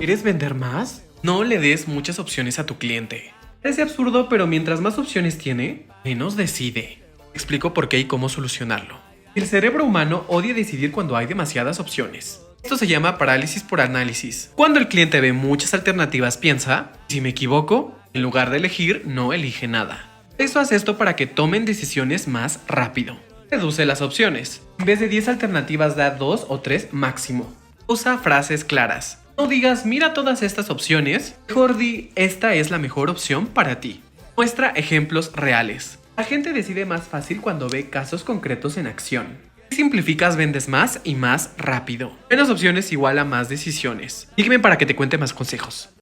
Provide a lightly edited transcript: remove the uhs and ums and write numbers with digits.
¿Quieres vender más? No le des muchas opciones a tu cliente. Parece absurdo, pero mientras más opciones tiene, menos decide. Explico por qué y cómo solucionarlo. El cerebro humano odia decidir cuando hay demasiadas opciones. Esto se llama parálisis por análisis. Cuando el cliente ve muchas alternativas, piensa, si me equivoco, en lugar de elegir, no elige nada. Eso hace esto para que tomen decisiones más rápido. Reduce las opciones. En vez de 10 alternativas, da 2 o 3 máximo. Usa frases claras. No digas, mira todas estas opciones. Mejor di, esta es la mejor opción para ti. Muestra ejemplos reales. La gente decide más fácil cuando ve casos concretos en acción. Si simplificas, vendes más y más rápido. Menos opciones igual a más decisiones. Sígueme para que te cuente más consejos.